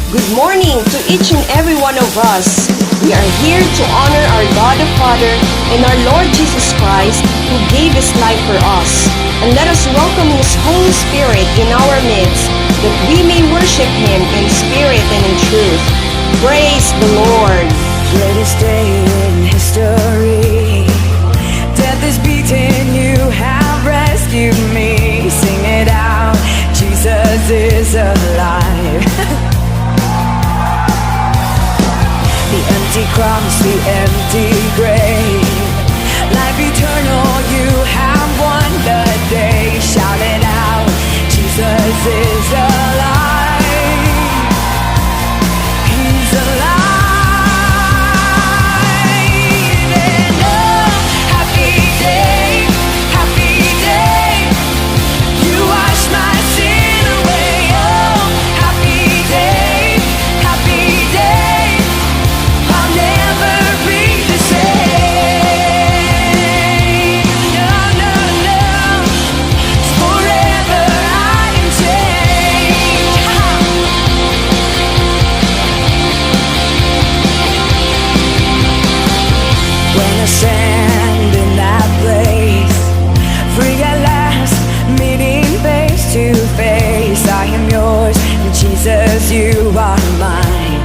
Good morning to each and every one of us. We are here to honor our God the Father and our Lord Jesus Christ who gave His life for us. And let us welcome His Holy Spirit in our midst that we may worship Him in spirit and in truth. Praise the Lord. Greatest day in history. Death is beaten, you have rescued me. Sing it out, Jesus is alive. The empty cross, the empty grave. Life eternal, you have won the day. Shout it out, Jesus is alive. He's alive. And oh, happy day, you wash my sin away. Oh, happy day, I'll never be the same. No, no, no, forever I am changed. When I stand in that place, free at last, meeting face to face, I am yours, and Jesus, you are mine.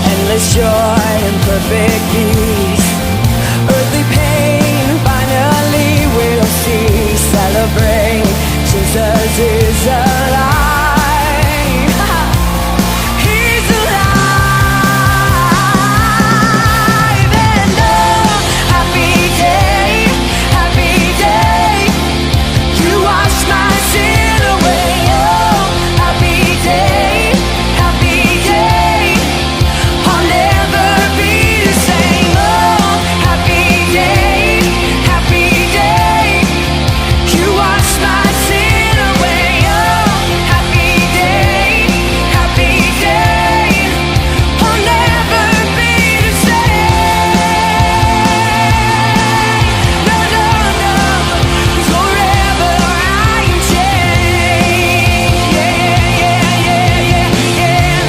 Endless joy and perfect peace. Earthly pain finally will cease. Celebrate, Jesus is alive. He's alive. And oh, happy day, you wash my sin away. Oh, happy day, I'll never be the same. Oh, happy day, you wash my sin away. Oh, happy day, I'll never be the same. No, no, no, forever I am changed. Yeah, yeah, yeah, yeah, yeah.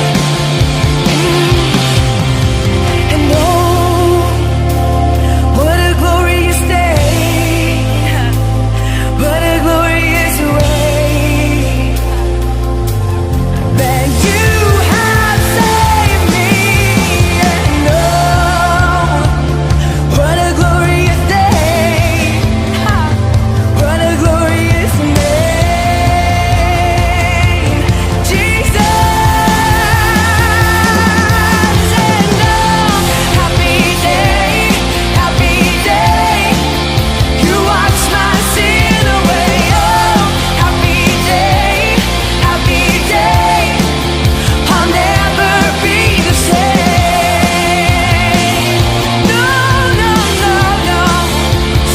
And oh, what a glorious day, what a glorious way that you have saved me. And oh, what a glorious day, what a glorious name, Jesus. And oh, happy day, you wash my sin away. Oh, happy day, I'll never be the same. No, no, no, no,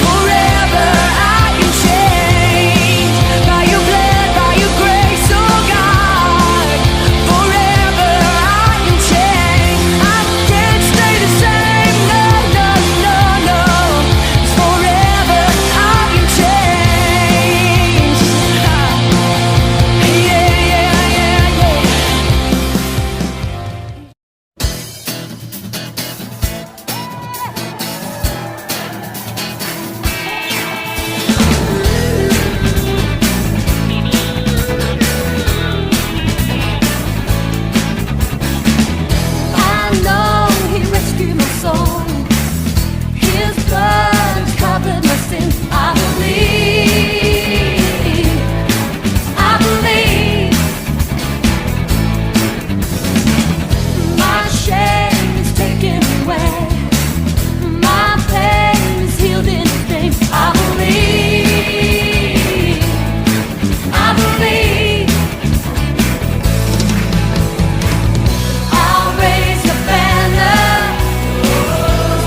forever I am changed by your blood, by your grace, oh God. Forever I am changed. I can't stay the same. No, no, no, no, forever I am changed. Yeah, yeah, yeah, yeah. I know He rescued my soul. His blood covered my sin. I believe. My shame is taken away. My pain is healed in His name. I believe. I'll raise a banner.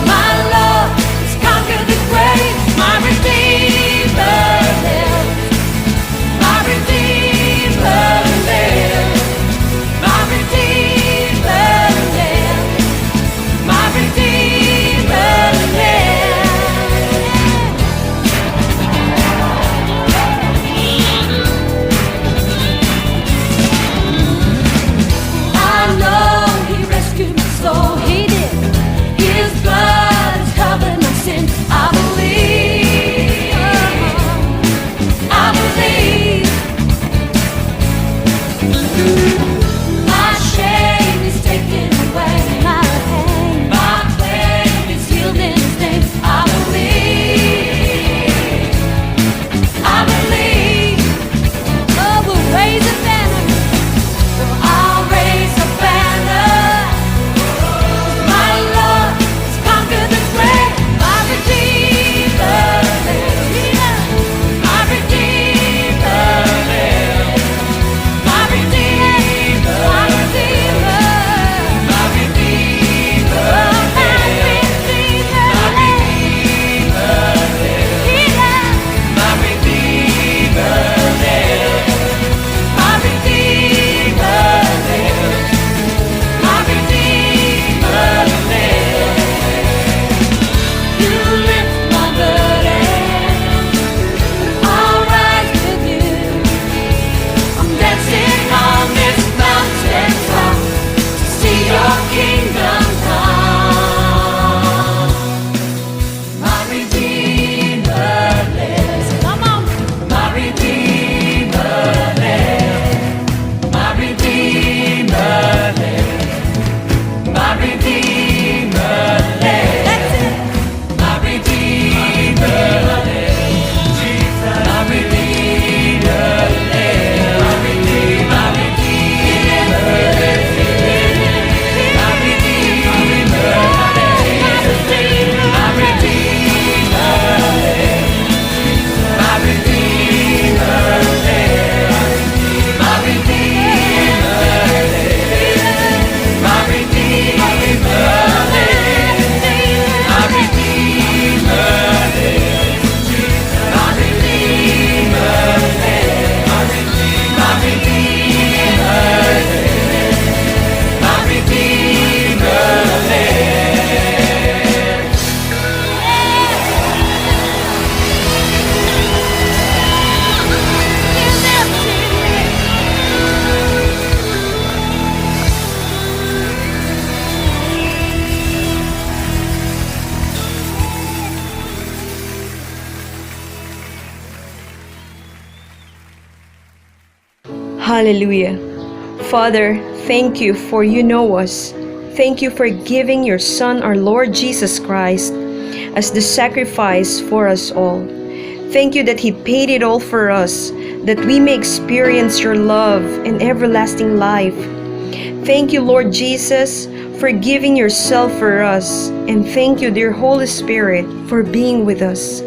My love has conquered the grave. My Redeemer lives. My Redeemer lives. My Redeemer lives. My Redeemer lives. Hallelujah. Father, thank you for you know us. Thank you for giving your Son, our Lord Jesus Christ, as the sacrifice for us all. Thank you that He paid it all for us, that we may experience your love and everlasting life. Thank you, Lord Jesus, for giving yourself for us. And thank you, dear Holy Spirit, for being with us.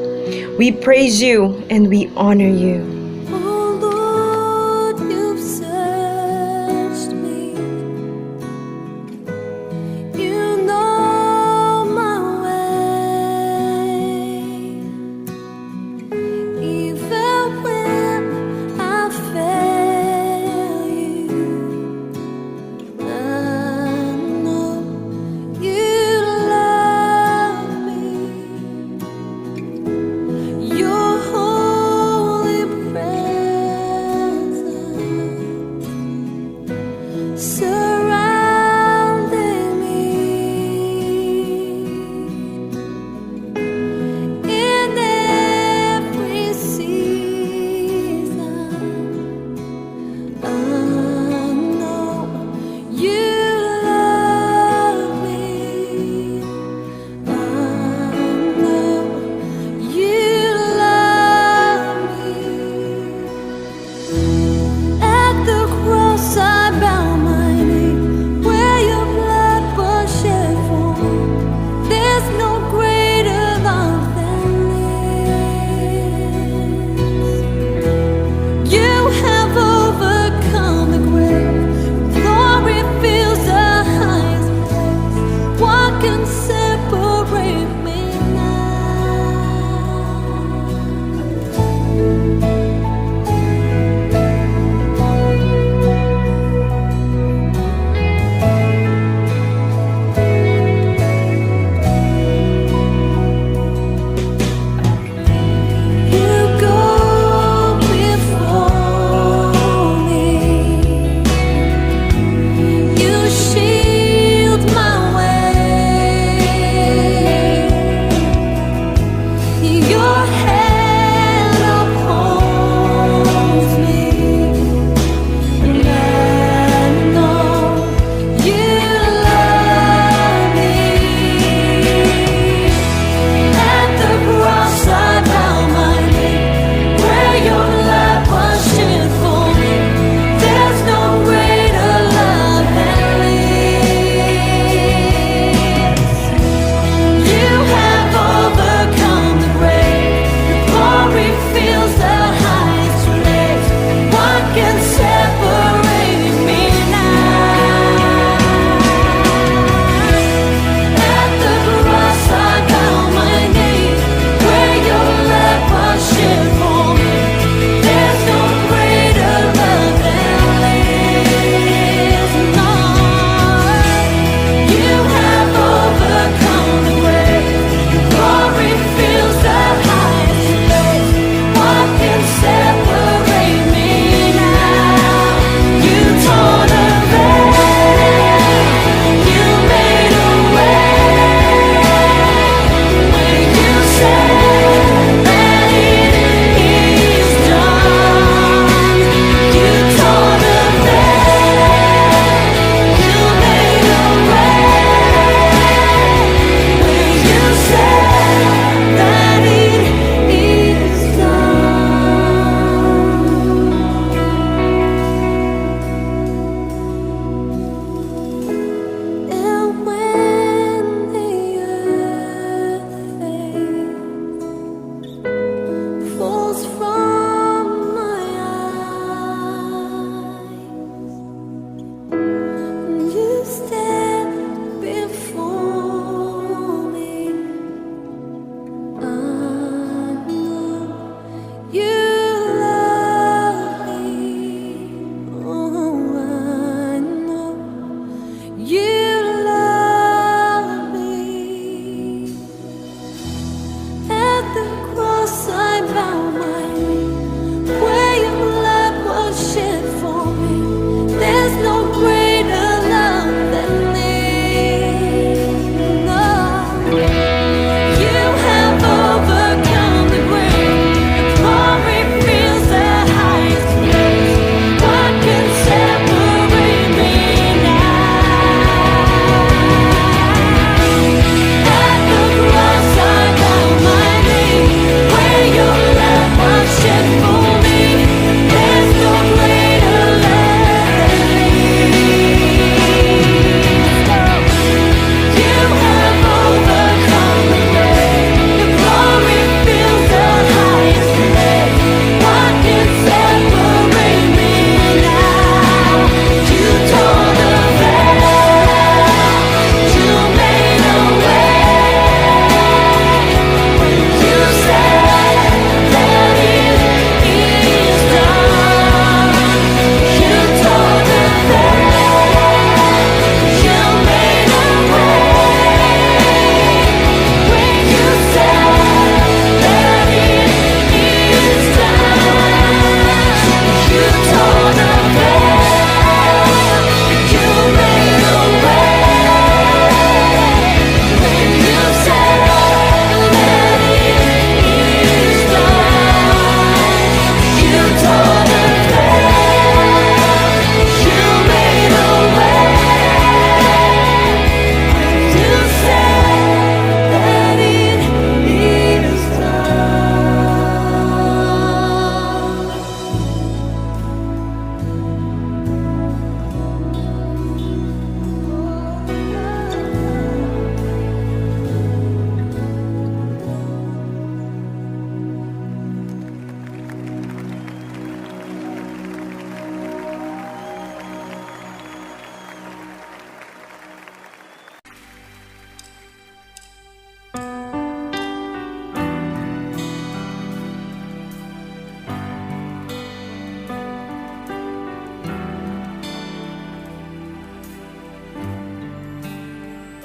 We praise you and we honor you. Oh Lord, you've searched me. You know my way. Even when I fail you, I know you love me. Your holy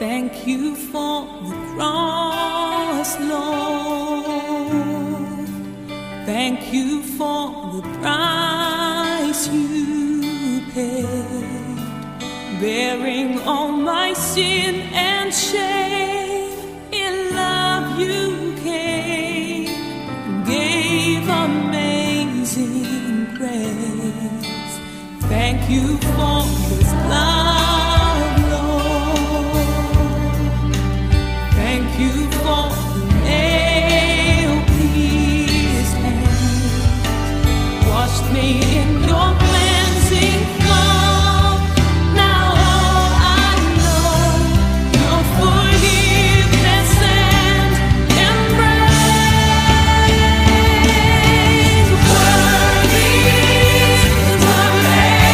Thank you for the cross, Lord. Thank you for the price you paid, bearing all my sin and shame. In love you came, gave amazing grace. Thank you for this love, Lord. Thank you for the nail-pierced hands, washed me in your cleansing flow. Now all I know, your forgiveness and embrace. Worthy is the Lamb.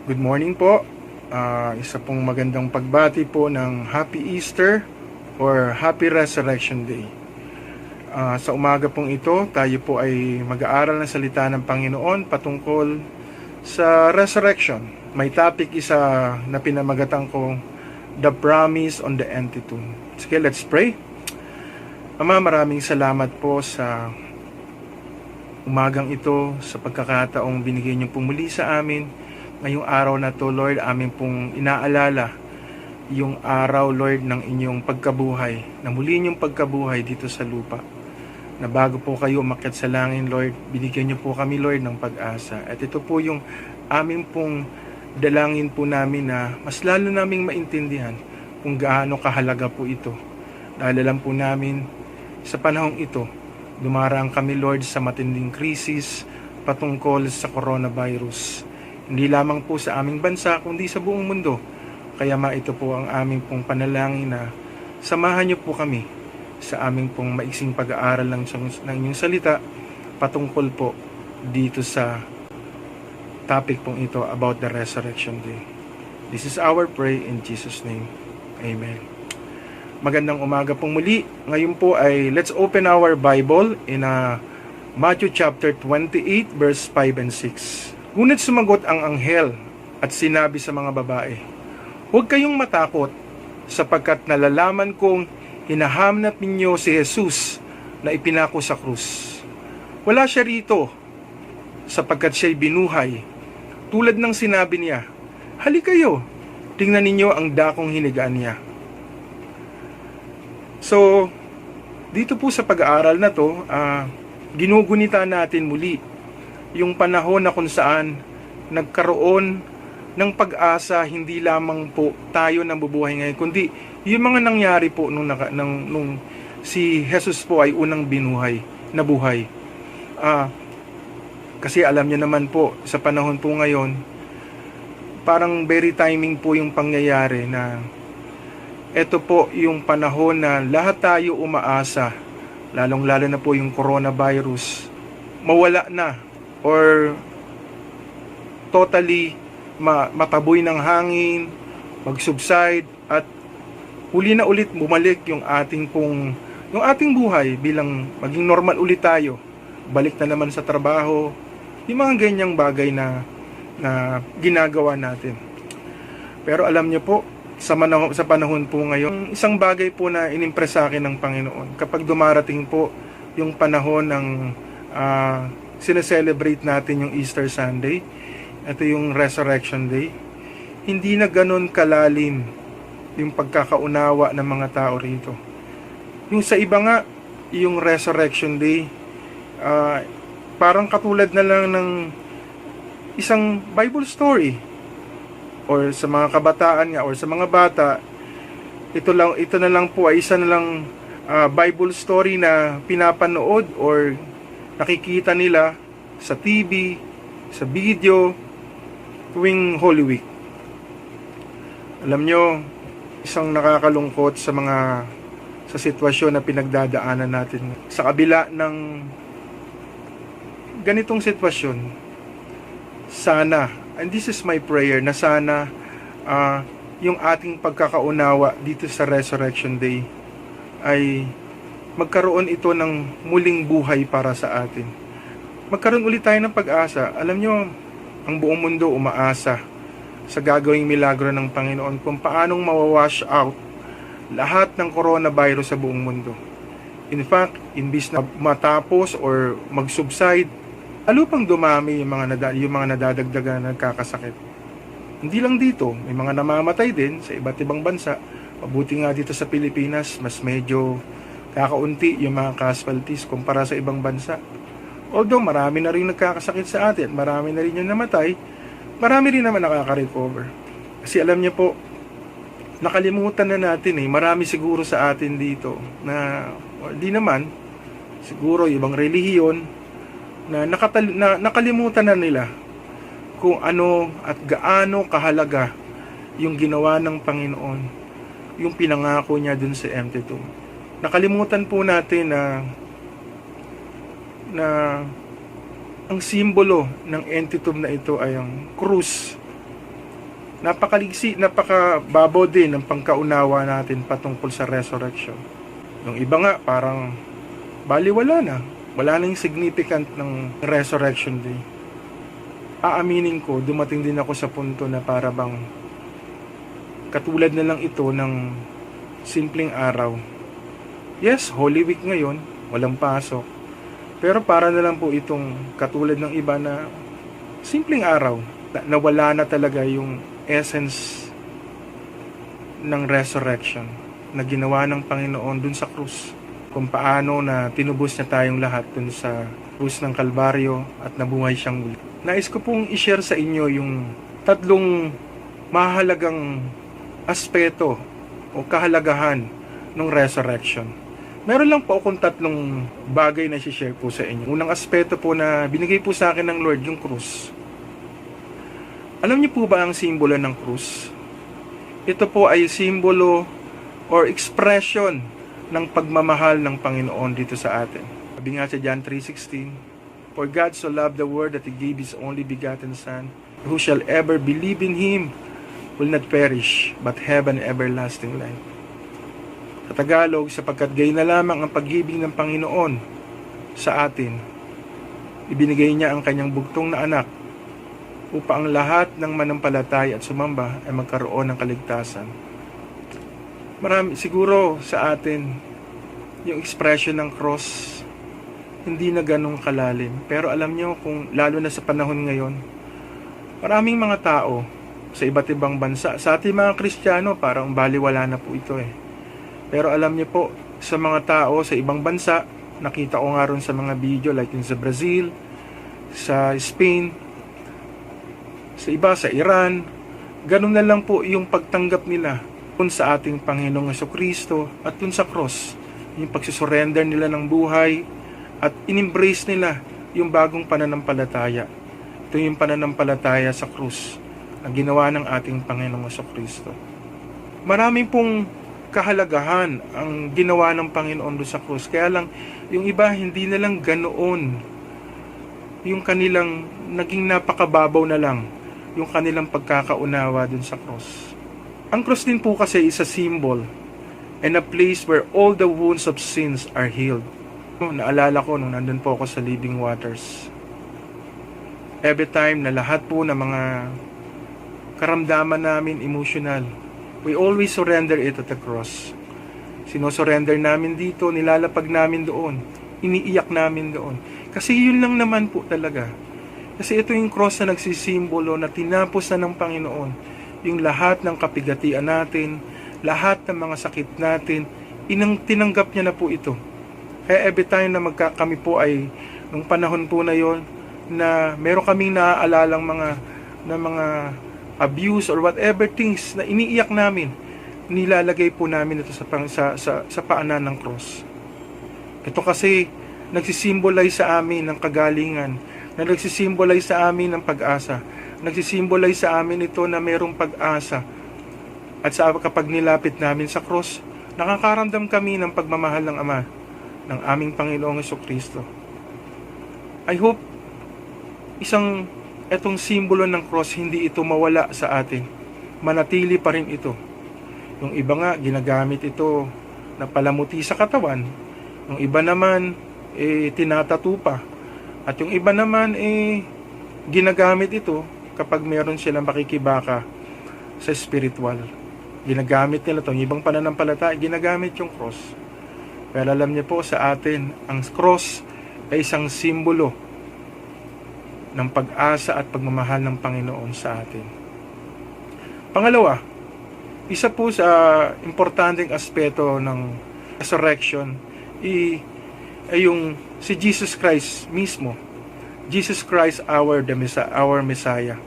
Good morning po. Isa pong magandang pagbati po ng Happy Easter or Happy Resurrection Day. Sa umaga pong ito, tayo po ay mag-aaral ng salita ng Panginoon patungkol sa resurrection. May topic isa na pinamagatan ko, The Promise on the Empty Tomb. Sige, let's pray. Ama, maraming salamat po sa umagang ito, sa pagkakataong binigay niyo pumuli sa amin. Ngayong araw na to, Lord, amin pong inaalala yung araw, Lord, ng inyong pagkabuhay, na muli inyong pagkabuhay dito sa lupa. Na bago po kayo umakyat sa langin, Lord, binigyan niyo po kami, Lord, ng pag-asa. At ito po yung amin pong dalangin po namin na mas lalo naming maintindihan kung gaano kahalaga po ito. Dahil alam po namin, sa panahong ito, dumaraan kami, Lord, sa matinding krisis patungkol sa coronavirus. Hindi lamang po sa aming bansa, kundi sa buong mundo. Kaya ito po ang aming pong panalangin na samahan niyo po kami sa aming pong maiksing pag-aaral ng inyong salita patungkol po dito sa topic pong ito about the Resurrection Day. This is our pray in Jesus' name. Amen. Magandang umaga pong muli. Ngayon po ay let's open our Bible in Matthew chapter 28 verse 5 and 6. Ngunit sumagot ang anghel at sinabi sa mga babae, "Huwag kayong matakot, sapagkat nalalaman kong hinahanap ninyo si Jesus na ipinako sa krus. Wala siya rito, sapagkat siya'y binuhay. Tulad ng sinabi niya, halika kayo, tingnan ninyo ang dakong hinigaan niya." So, dito po sa pag-aaral na to, ginugunita natin muli yung panahon na kung saan nagkaroon ng pag-asa hindi lamang po tayo nang bubuhay ngayon, kundi yung mga nangyari po nung si Jesus po ay unang nabuhay. Kasi alam niyo naman po, sa panahon po ngayon, parang very timing po yung pangyayari na ito po yung panahon na lahat tayo umaasa, lalong-lalo na po yung coronavirus, mawala na or totally mataboy ng hangin, mag-subside at huli na ulit bumalik yung ating buhay bilang maging normal ulit tayo. Balik na naman sa trabaho, yung mga ganyang bagay na ginagawa natin. Pero alam niyo po, sa panahon po ngayon, isang bagay po na inimpress sa akin ng Panginoon, kapag dumarating po yung panahon ng sineselebrate natin yung Easter Sunday, ito yung Resurrection Day, hindi na ganun kalalim yung pagkakaunawa ng mga tao rito. Yung sa iba nga, yung Resurrection Day, parang katulad na lang ng isang Bible story, or sa mga kabataan nga, or sa mga bata, ito na lang po ay isa na lang Bible story na pinapanood or nakikita nila sa TV, sa video, tuwing Holy Week. Alam nyo, isang nakakalungkot sa sitwasyon na pinagdadaanan natin. Sa kabila ng ganitong sitwasyon, sana, and this is my prayer, na sana yung ating pagkakaunawa dito sa Resurrection Day ay magkaroon ito ng muling buhay para sa atin. Magkaroon ulit tayo ng pag-asa. Alam nyo, ang buong mundo umaasa sa gagawing milagro ng Panginoon kung paanong mawawash out lahat ng coronavirus sa buong mundo. In fact, imbis na matapos or mag-subside, lalo pang dumami yung mga nadadagdagan na nagkakasakit. Hindi lang dito, may mga namamatay din sa iba't ibang bansa. Mabuti nga dito sa Pilipinas, mas medyo kakaunti yung mga casualties kumpara sa ibang bansa. Although marami na rin nagkakasakit sa atin, marami na rin yung namatay, marami rin naman nakaka-recover. Kasi alam niyo po, nakalimutan na natin marami siguro sa atin dito na, di naman, siguro ibang relihiyon na nakalimutan na nila kung ano at gaano kahalaga yung ginawa ng Panginoon, yung pinangako niya dun sa empty tomb. Nakalimutan po natin na ang simbolo ng empty tomb na ito ay ang krus napakababaw din ng pangkaunawa natin patungkol sa resurrection. Yung iba nga, parang baliwala na. Wala na yung significant ng resurrection day. Aaminin ko, dumating din ako sa punto na para bang katulad na lang ito ng simpleng araw. Yes, Holy Week ngayon, walang pasok. Pero para na lang po itong katulad ng iba na simpleng araw, na wala na talaga yung essence ng resurrection na ginawa ng Panginoon dun sa krus. Kung paano na tinubos niya tayong lahat dun sa krus ng Kalbaryo at nabuhay siyang muli. Nais ko pong i-share sa inyo yung tatlong mahalagang aspeto o kahalagahan ng resurrection. Meron lang po akong tatlong bagay na i-share po sa inyo. Unang aspeto po na binigay po sa akin ng Lord, yung krus. Alam niyo po ba ang simbolo ng krus? Ito po ay simbolo or expression ng pagmamahal ng Panginoon dito sa atin. Sabi nga sa John 3:16, "For God so loved the world that He gave His only begotten Son, who shall ever believe in Him will not perish, but have an everlasting life." Sa Tagalog, sapagkat gayon na lamang ang pag-ibig ng Panginoon sa atin, ibinigay niya ang kanyang bugtong na anak upang ang lahat ng manampalataya at sumamba ay magkaroon ng kaligtasan. Marami siguro sa atin yung expression ng cross hindi na ganong kalalim. Pero alam nyo, kung lalo na sa panahon ngayon, maraming mga tao sa iba't ibang bansa, sa ating mga Kristiyano, parang baliwala na po ito eh. Pero alam nyo po, sa mga tao sa ibang bansa, nakita ko nga ron sa mga video like in sa Brazil, sa Spain, sa iba, sa Iran, ganun na lang po yung pagtanggap nila kung sa ating Panginoong Jesucristo at kung sa cross, yung pagsusurrender nila ng buhay at in-embrace nila yung bagong pananampalataya. Ito yung pananampalataya sa krus na ginawa ng ating Panginoong Jesucristo. Maraming pong kahalagahan ang ginawa ng Panginoon doon sa krus. Kaya lang, yung iba hindi na lang ganoon. Yung kanilang naging napakababaw na lang yung kanilang pagkakaunawa doon sa krus. Ang krus din po kasi is a symbol and a place where all the wounds of sins are healed. Naalala ko nung nandun po ako sa Living Waters. Every time na lahat po ng mga karamdaman namin emotional, we always surrender it at the cross. Sinosurrender namin dito, nilalapag namin doon, iniiyak namin doon. Kasi yun lang naman po talaga. Kasi ito yung cross na nagsisimbolo na tinapos na ng Panginoon yung lahat ng kapigatian natin, lahat ng mga sakit natin, tinanggap niya na po ito. Kaya every time na kami po ay, nung panahon po na yon, na meron kaming naaalalang mga abuse or whatever things na iniiyak namin, nilalagay po namin ito sa paanan ng cross. Ito kasi nagsisimbolize sa amin ng kagalingan, na nagsisimbolize sa amin ng pag-asa, nagsisimbolize sa amin ito na merong pag-asa. At kapag nilapit namin sa cross, nakakaramdam kami ng pagmamahal ng Ama, ng aming Panginoong Jesucristo. I hope etong simbolo ng cross, hindi ito mawala sa atin. Manatili pa rin ito. Yung iba nga, ginagamit ito na palamuti sa katawan. Yung iba naman, tinatato pa. At yung iba naman, ginagamit ito kapag meron silang makikibaka sa spiritual. Ginagamit nila ito. Yung ibang pananampalataya, ginagamit yung cross. Pero alam niyo po, sa atin, ang cross ay isang simbolo ng pag-asa at pagmamahal ng Panginoon sa atin. Pangalawa, isa po sa importanteng aspeto ng resurrection ay yung si Jesus Christ mismo. Jesus Christ our Messiah.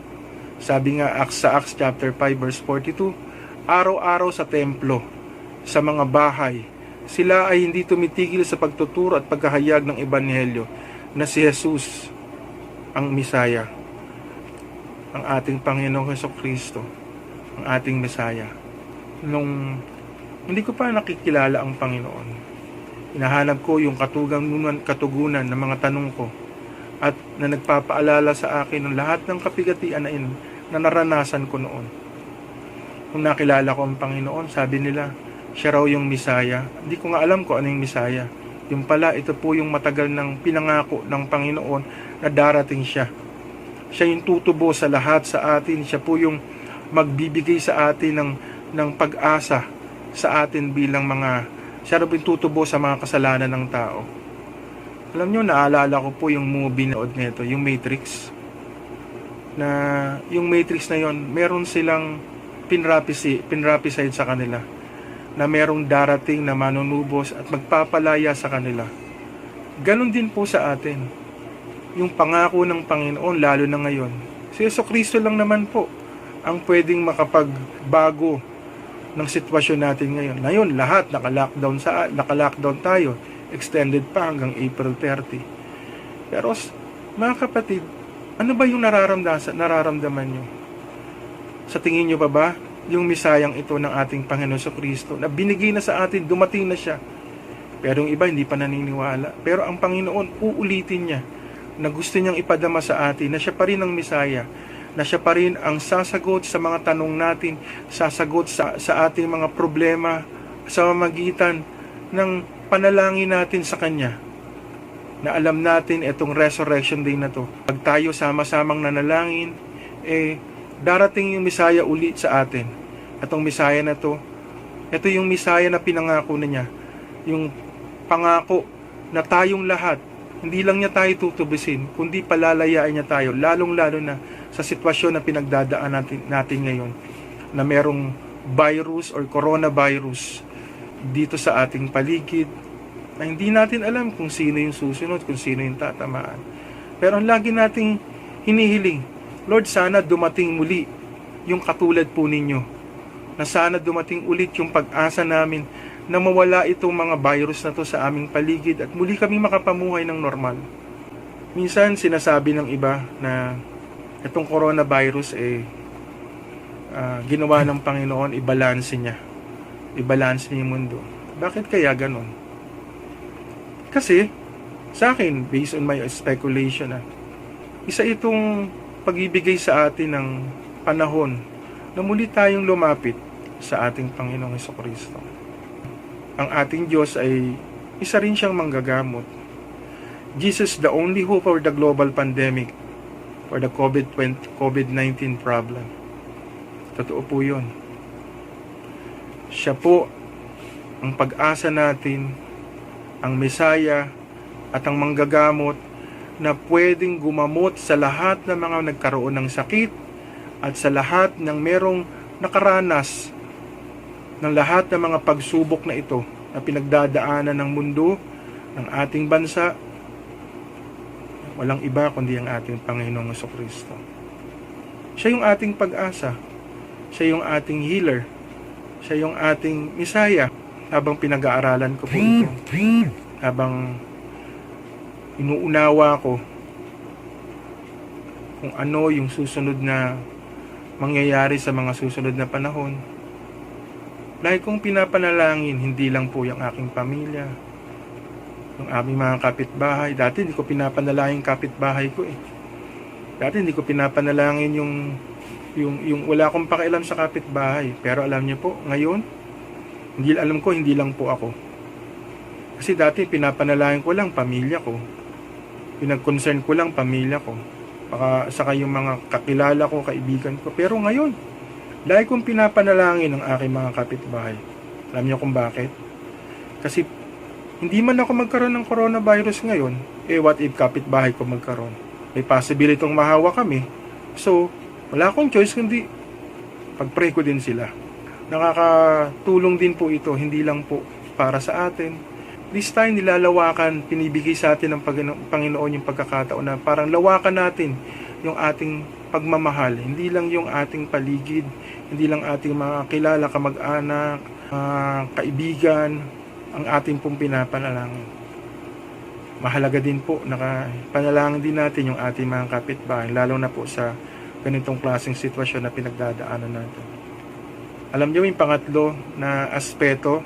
Sabi nga sa Acts chapter 5 verse 42, araw-araw sa templo, sa mga bahay, sila ay hindi tumitigil sa pagtuturo at pagkahayag ng ebanghelyo na si Jesus ang Messiah, ang ating Panginoong Jesucristo, ang ating Messiah. Nung hindi ko pa nakikilala ang Panginoon, hinahanap ko yung katugunan ng mga tanong ko at na nagpapaalala sa akin ng lahat ng kapigatian na naranasan ko noon. Kung nakilala ko ang Panginoon, sabi nila, siya raw yung Misaya. Hindi ko nga alam kung ano yung Misaya. Yung pala, ito po yung matagal ng pinangako ng Panginoon na darating siya. Siya yung tutubo sa lahat sa atin. Siya po yung magbibigay sa atin ng pag-asa sa atin bilang mga, siya rin tutubo sa mga kasalanan ng tao. Alam nyo, naalala ko po yung movie na nito, yung Matrix. Na yung Matrix na yon, meron silang pinrapicide sa kanila. Na merong darating na manunubos at magpapalaya sa kanila. Ganon din po sa atin. Yung pangako ng Panginoon, lalo na ngayon. Si Jesucristo lang naman po ang pwedeng makapagbago ng sitwasyon natin ngayon. Ngayon, lahat naka-lockdown tayo. Extended pa hanggang April 30. Pero, mga kapatid, ano ba yung nararamdaman nyo? Sa tingin nyo ba yung misayang ito ng ating Panginoon Jesucristo na binigay na sa atin, dumating na siya? Pero yung iba hindi pa naniniwala. Pero ang Panginoon, uulitin niya na gusto niyang ipadama sa atin na siya pa rin ang Misaya, na siya pa rin ang sasagot sa mga tanong natin, sasagot sa ating mga problema sa pamamagitan ng panalangin natin sa Kanya. Na alam natin itong Resurrection Day na to, pag tayo sama-samang nanalangin, darating yung Misaya ulit sa atin. Atong Misaya na to, ito yung Misaya na pinangako na niya. Yung pangako na tayong lahat, hindi lang niya tayo tutubusin, kundi palalayain niya tayo, lalong-lalo na sa sitwasyon na pinagdadaan natin ngayon, na merong virus or coronavirus dito sa ating paligid, na hindi natin alam kung sino yung susunod, kung sino yung tatamaan. Pero ang lagi nating hinihiling, Lord, sana dumating muli yung katulad po ninyo, na sana dumating ulit yung pag-asa namin na mawala itong mga virus na to sa aming paligid at muli kami makapamuhay ng normal. Minsan sinasabi ng iba na itong coronavirus ginawa ng Panginoon, ibalanse niya yung mundo. Bakit kaya ganon? Kasi sa akin, based on my speculation, isa itong pag-ibigay sa atin ng panahon na muli tayong lumapit sa ating Panginoong Jesucristo. Ang ating Diyos ay isa rin siyang manggagamot. Jesus, the only hope for the global pandemic, for the COVID-19 problem. Totoo po yun. Siya po ang pag-asa natin, ang Mesaya at ang manggagamot na pwedeng gumamot sa lahat ng mga nagkaroon ng sakit at sa lahat ng merong nakaranas ng lahat ng mga pagsubok na ito na pinagdadaanan ng mundo, ng ating bansa. Walang iba kundi ang ating Panginoong Jesucristo. Siya yung ating pag-asa. Siya yung ating healer. Siya yung ating Misaya. Habang pinag-aaralan ko po ito, habang inuunawa ko kung ano yung susunod na mangyayari sa mga susunod na panahon, lagi kong pinapanalangin, hindi lang po yung aking pamilya, yung aming mga kapitbahay. Dati hindi ko pinapanalangin kapitbahay ko Dati hindi ko pinapanalangin yung wala akong pakialam sa kapitbahay. Pero alam niyo po, ngayon, hindi lang po ako. Kasi dati pinapanalangin ko lang pamilya ko. Pinag-concern ko lang pamilya ko. Saka yung mga kakilala ko, kaibigan ko. Pero ngayon, lagi kong pinapanalangin ang aking mga kapitbahay. Alam niyo kung bakit? Kasi hindi man ako magkaroon ng coronavirus ngayon, what if kapitbahay ko magkaroon? May possibility itong mahawa kami. So, wala akong choice kundi pag-pray ko din sila. Nakakatulong din po ito, hindi lang po para sa atin. This time, nilalawakan, pinibigay sa atin ng Panginoon yung pagkakataon na parang lawakan natin yung ating pagmamahal. Hindi lang yung ating paligid, hindi lang ating mga kilala, kamag-anak, kaibigan, ang ating pong pinapanalangin. Mahalaga din po, panalangin din natin yung ating mga kapitbahay, lalo na po sa ganitong klaseng sitwasyon na pinagdadaanan natin. Alam niyo yung pangatlo na aspeto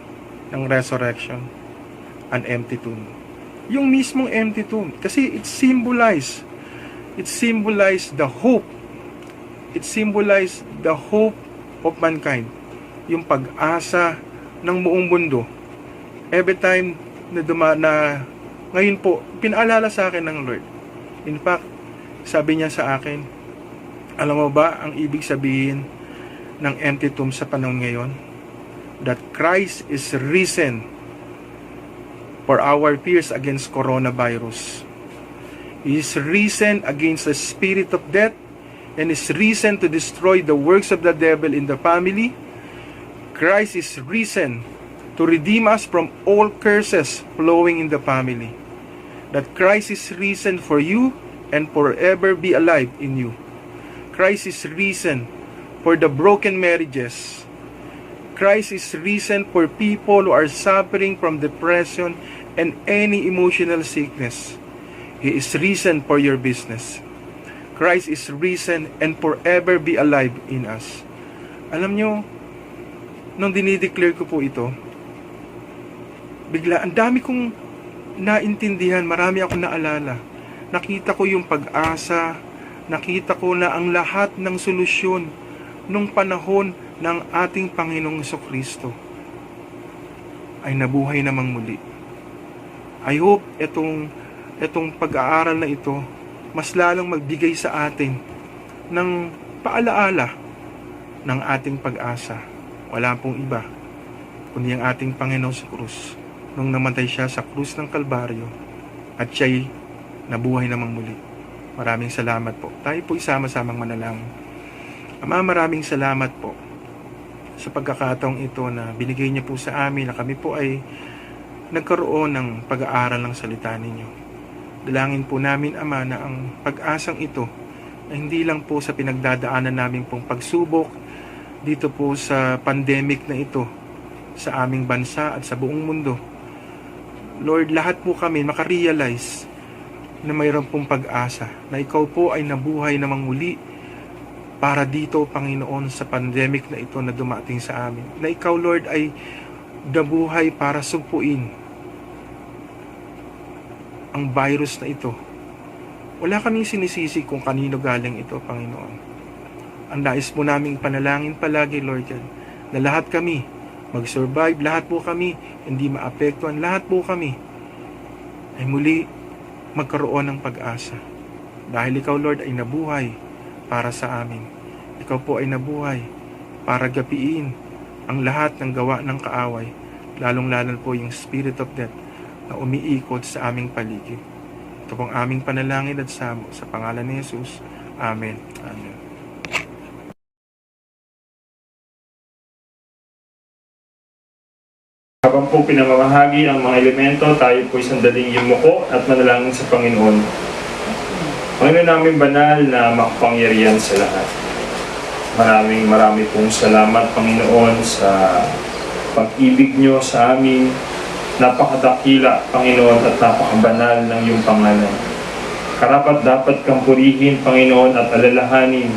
ng resurrection, an empty tomb. Yung mismong empty tomb, kasi it symbolized the hope. It symbolized the hope of mankind. yung pag-asa ng buong mundo. Every time na ngayon po, pinaalala sa akin ng Lord. In fact, sabi niya sa akin, alam mo ba ang ibig sabihin ng empty tomb sa panahon ngayon? That Christ is risen for our fears against coronavirus. He is risen against the spirit of death and is risen to destroy the works of the devil in the family. Christ is risen to redeem us from all curses flowing in the family. That Christ is risen for you and forever be alive in you. Christ is risen for the broken marriages. Christ is risen for people who are suffering from depression and any emotional sickness. He is risen for your business. Christ is risen and forever be alive in us. Alam nyo, nung dinideclare ko po ito, bigla, ang dami kong naintindihan, marami akong naalala. Nakita ko yung pag-asa, nakita ko na ang lahat ng solusyon nung panahon ng ating Panginoong Jesucristo ay nabuhay namang muli. I hope itong pag-aaral na ito mas lalong magbigay sa atin ng paalaala ng ating pag-asa. Wala pong iba kundi ang ating Panginoon sa krus nung namatay siya sa krus ng Kalbaryo at siya'y nabuhay namang muli. Maraming salamat po. Tayo po isama-samang manalangin. Ama, maraming salamat po sa pagkakataong ito na binigay niyo po sa amin na kami po ay nagkaroon ng pag-aaral ng salita ninyo. Dalangin po namin, Ama, na ang pag-asang ito na hindi lang po sa pinagdadaanan namin pong pagsubok dito po sa pandemic na ito sa aming bansa at sa buong mundo. Lord, lahat po kami makarealize na mayroon pong pag-asa na ikaw po ay nabuhay namang muli para dito, Panginoon, sa pandemic na ito na dumating sa amin. Na ikaw, Lord, ay nabuhay para sugpuin ang virus na ito. Wala kaming sinisisi kung kanino galing ito, Panginoon. Ang nais po naming panalangin palagi, Lord God, na lahat kami mag-survive, lahat po kami hindi maapektuhan, lahat po kami ay muli magkaroon ng pag-asa. Dahil ikaw, Lord, ay nabuhay para sa amin. Ikaw po ay nabuhay para gapiin ang lahat ng gawa ng kaaway, lalong-lalo po yung spirit of death na umiikot sa aming paligid. Ito pong aming panalangin at samo sa pangalan ni Jesus. Amen. Amen. Habang po pinamamahagi ang mga elemento, tayo po sandaling yumuko at manalangin sa Panginoon. Panginoon namin banal na makapangyarihan sa lahat. Maraming pong salamat, Panginoon, sa pag-ibig nyo sa amin. Napakadakila, Panginoon, at napakabanal ng iyong pangalan. Karapat dapat kang purihin, Panginoon, at alalahanin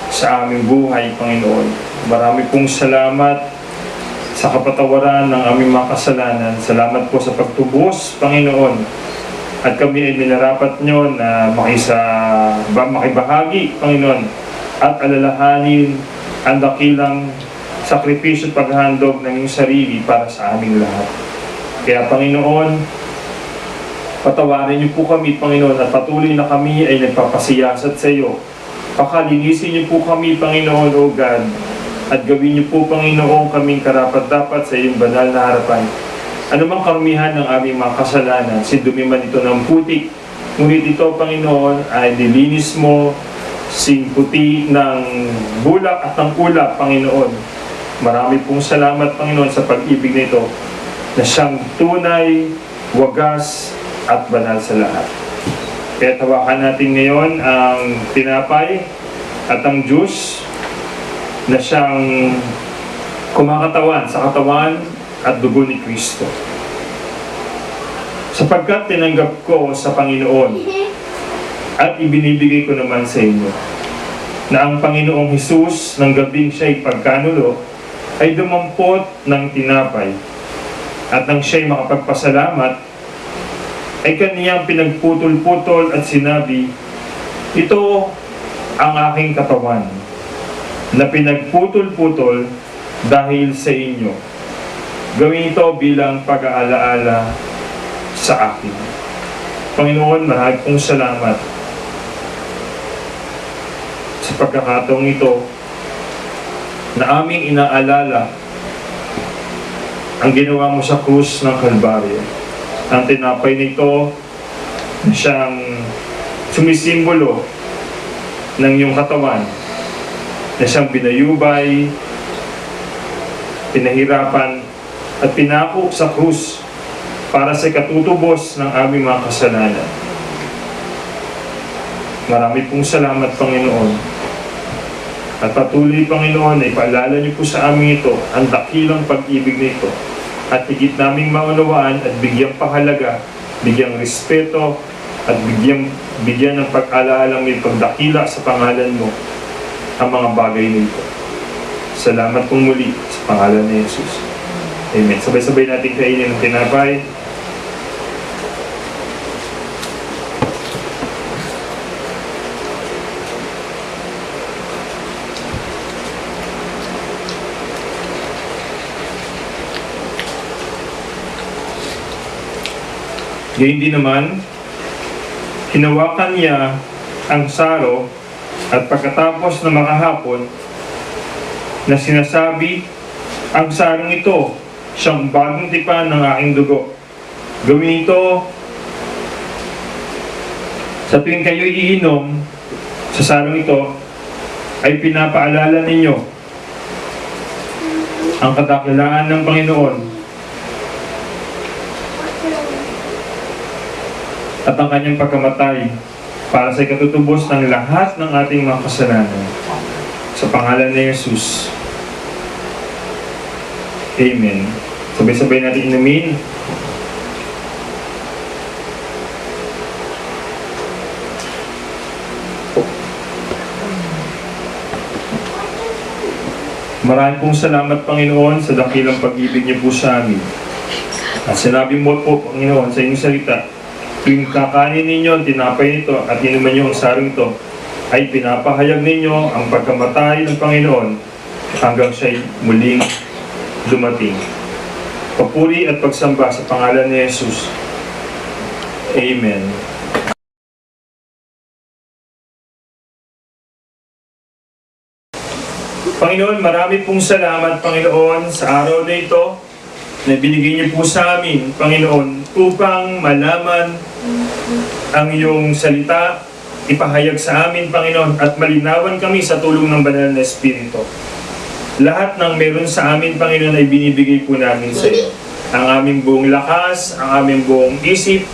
sa aming buhay, Panginoon. Marami pong salamat sa kapatawaran ng aming mga kasalanan. Salamat po sa pagtubos, Panginoon. At kami ay minarapat nyo na makibahagi, Panginoon, at alalahanin ang dakilang sakripisyo at paghandog ng iyong sarili para sa aming lahat. Kaya, Panginoon, patawarin niyo po kami, Panginoon, at patuloy na kami ay nagpapasiyasat sa iyo. Pakalinisin niyo po kami, Panginoon, O God, at gawin niyo po, Panginoon, kaming karapat-dapat sa iyong banal na harapan. Ano mang karumihan ng aming mga kasalanan, sindumi man ito ng putik, ngunit ito, Panginoon, ay nilinis mo, puti ng bulak at ng ulap, Panginoon. Marami pong salamat, Panginoon, sa pag-ibig na ito, na siyang tunay, wagas, at banal sa lahat. Kaya tawakan natin ngayon ang tinapay at ang juice na siyang kumakatawan sa katawan at dugo ni Kristo. Sapagkat tinanggap ko sa Panginoon at ibinibigay ko naman sa inyo na ang Panginoong Hesus ng gabing siya'y pagkanulo ay dumampot ng tinapay at nang siya'y makapagpasalamat ay kaniyang pinagputol-putol at sinabi, "Ito ang aking katawan na pinagputol-putol dahil sa inyo. Gawin ito bilang pag-aalaala sa akin. Panginoon, marami pong salamat sa pagkakataong ito na aming inaalala ang ginawa mo sa krus ng Kalbaryo. Ang tinapay nito na siyang sumisimbolo ng iyong katawan, na siyang binayubay, pinahirapan, at pinako sa krus para sa katutubos ng aming mga kasalanan. Marami pong salamat, Panginoon. At patuloy, Panginoon, ay paalala niyo po sa amin ito ang dakilang pag-ibig nito. At higit naming maunawaan at bigyang pahalaga, bigyang respeto, at bigyan ng pag-alaala may pagdakila sa pangalan mo ang mga bagay nito. Salamat pong muli sa pangalan ni Jesus. Amen. Sabay-sabay natin kainin ng tinapay. Gayun din naman, hinawakan niya ang saro at pagkatapos na makahapon na sinasabi, ang sarong ito, siyang bagong tipan ng aking dugo. Gawin ito sa tuwing kayo iinom sa sarong ito, ay pinapaalala ninyo ang kadakilaan ng Panginoon at ang kanyang pagkamatay para sa ikatutubos ng lahat ng ating mga kasalanan. Sa pangalan ni Jesus. Amen. Sabay-sabay natin inumin. Maraming pong salamat, Panginoon, sa dakilang pag-ibig niyo po sa amin. At sinabi mo po, Panginoon, sa inyong salita, tuwing kakanin ninyo ang tinapay nito at inuman niyo ang sarong ito, ay pinapahayag ninyo ang pagkamatay ng Panginoon hanggang siya'y muling dumating. Papuri at pagsamba sa pangalan ni Jesus. Amen. Panginoon, marami pong salamat, Panginoon, sa araw na ito na binigay niyo po sa amin, Panginoon, upang malaman ang iyong salita, ipahayag sa amin, Panginoon, at malinawan kami sa tulong ng Banal na Espiritu. Lahat ng meron sa amin, Panginoon, ay binibigay po namin sa iyo. Ang aming buong lakas, ang aming buong isip,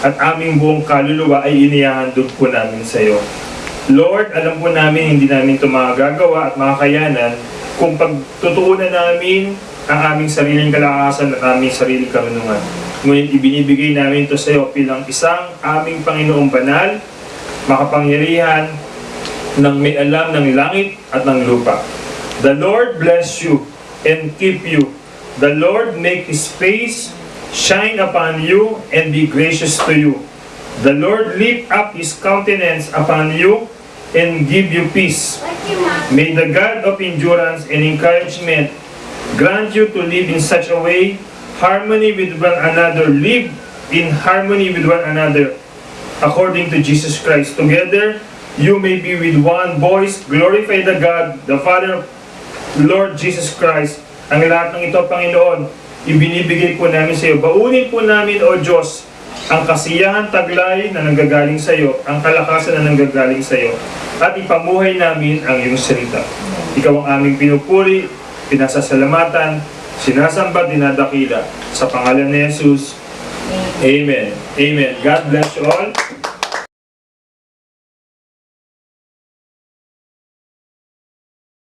at aming buong kaluluwa ay inihahandog po namin sa iyo. Lord, alam po namin hindi namin ito magagawa at makakayanan kung pagtutuunan namin ang aming sariling kalakasan at aming sariling karunungan. Ngunit ibinibigay namin ito sa iyo bilang isang aming Panginoong banal, makapangyarihan, ng may alam ng langit at ng lupa. The Lord bless you and keep you. The Lord make His face shine upon you and be gracious to you. The Lord lift up His countenance upon you and give you peace. May the God of endurance and encouragement grant you to live in such a way, harmony with one another, live in harmony with one another, according to Jesus Christ. Together, you may be with one voice, glorify the God, the Father, Lord Jesus Christ. Ang lahat ng ito, Panginoon, ibinibigay po namin sa iyo. Baunin po namin, O Diyos, ang kasiyahan taglay na nanggagaling sa iyo, ang kalakasan na nanggagaling sa iyo, at ipamuhay namin ang iyong salita. Ikaw ang aming pinupuri, pinasasalamatan, sinasamba, dinadakila. Sa pangalan ni Jesus, Amen. Amen. God bless you all.